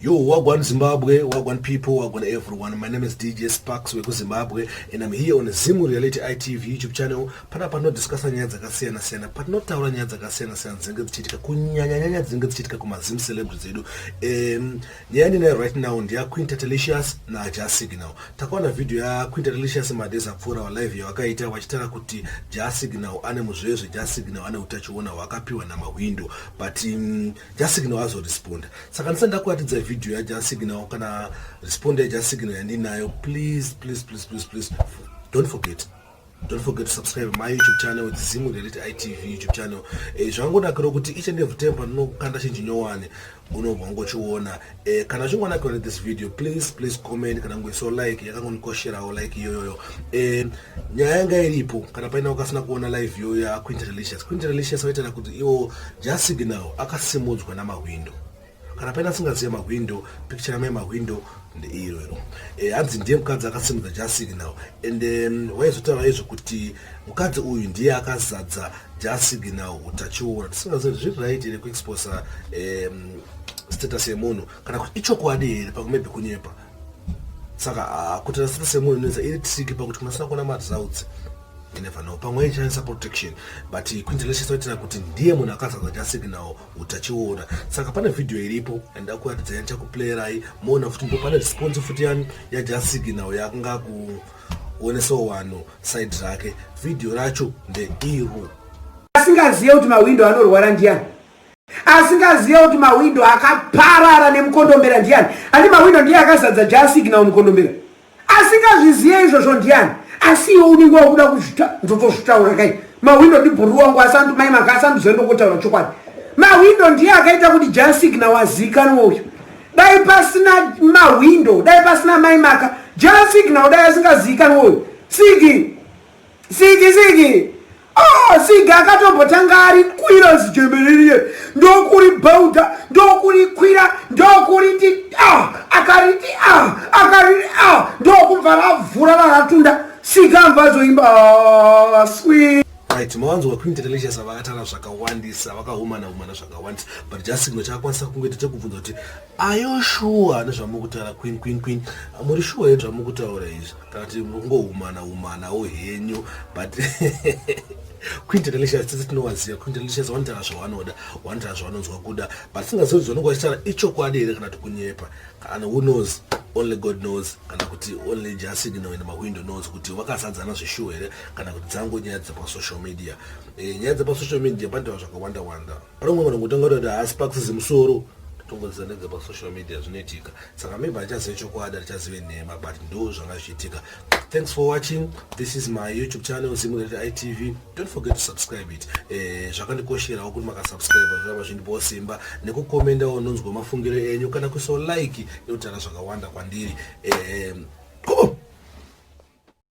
Yo, Wagwan Zimbabwe, Wagwan people, Wagwan everyone. My name is DJ Sparks, we're Zimbabwe, and I'm here on the Zimu Reality ITV YouTube channel. Pana no discussa nyaya dzakasiyana siyana, but not taura nyaya dzakasiyana siyana dzinenge dzichiitika kunyanya dzinenge dzichiitika kumazim celebrities edu. Nyaya ndinayo right now ndiya Quinta Delicious na Jasignal. Takaona video ya Quinta Delicious madeza apfuura wa live wakaita wachitara kuti Jasignal ane muzvezve, Jasignal ane utachiona wakapiwa na mawindo, but Jasignal hazo respond. Saka ndisanda kuatidza video ya Jasignal kana respond ya Jasignal yandinayo. Please don't forget to subscribe my YouTube channel with Zimu Reality ITV YouTube channel. Zvangodakira kuti each and every time panokanda chinjinyowani unobvangochiona. Kana chingwanakira this video, please comment kana ngoiso like yakangonikosherawo like iyoyo. Nyaya yanga iripo kana paina ukasina kuona live yo ya Quinta Delicious waitana kuti iwo Jasignal akasimudzwa namawindo. Kana paina singaziva mawindo, picture yame mawindo ndeiro. Hanzi ndiye mukadzi akasimudza Jasignal, and waizotaura izvo kuti mukadzi uyu ndiye akazadza Jasignal utachiona. Tisingaziva zviri right here kuexpose status yemunhu kana kuti ichokwadi here pakumaybe kunyepa. Saka kuti status yemunhu inoita iri tricky pakuti kunasina kuona results. You never know. Pamwe ichanisa protection, but Quinta Delicious waitira kuti ndiye munhu akazadza Jasignal utachiona. Saka pane video iripo and akuratidza yancha kuplayerai mona futi ndipo pane response futi ya Jasignal yakanga kuonesa vanhu side rake. Video racho ndeiro. Asingaziye kuti mawindo anorwara ndiani, asingaziye kuti mawindo akaparara nemukondombera ndiani, ani mawindo ndiye akazadza Jasignal mukondombera, asingazviziye izvozvo ndiani. Asi unenge wakuda kuzvita ndotozvitaura kai mawindo ndibhuru wangu asandu mai makasandu zendo kutaura chokwadi. Mawindo ndiye akaita kuti Jasignal wazikanwa uyu. Dai pasina mawindo, dai pasina mai maka, Jasignal dai asingazikanwa uyu. Sigi Sigi akatobotanga ari kwira zichemberirie, ndokuri bauta, ndokuri kwira, ndokuri ti akariti ndokumva ravhura ratunda. Sikamva imba sweet. Right, mawanzo wa Quinta Delicious vakatara zvakawandisa, vakahumana zvakawandisa, but Jasignal chakwanisa kungoita chekubvunza kuti are you sure nezvamukutaura queen? Muri sure nezvamukutaura izvi kana kuti mungohumanawo henyu, but Quinta Delicious tese tinowaziva. Quinta Delicious wanotaura zvavanoda, wanotaura zvavanonzwa kuda, but singazivi zvanonga vachitaura ichokwadi here kana kuti kunyepa. And who knows? Only God knows. Kana kuti only Jasignal ina mawindo knows kuti vakasadzana zvishuwa here kana kuti dzango nyaya dzepa social media. Nyaya dzepa social media pandawa zvakawanda. Panomwe munhu ngotanga kuti Sparks zimusoro tongozana dzepa social media zvinoitika. Saka maybe achazive chokwadi, achazive nhema, but ndo zvanga zvichiitika. Thanks for watching. This is my YouTube channel Zimu Reality ITV. Don't forget to subscribe it. Zvakandikosherawo kuti makasubscribe zvava zvindipo simba nekukomendawo nonzwa mafungiro enyu kana kuso like inotaura zvakawanda kwandiri.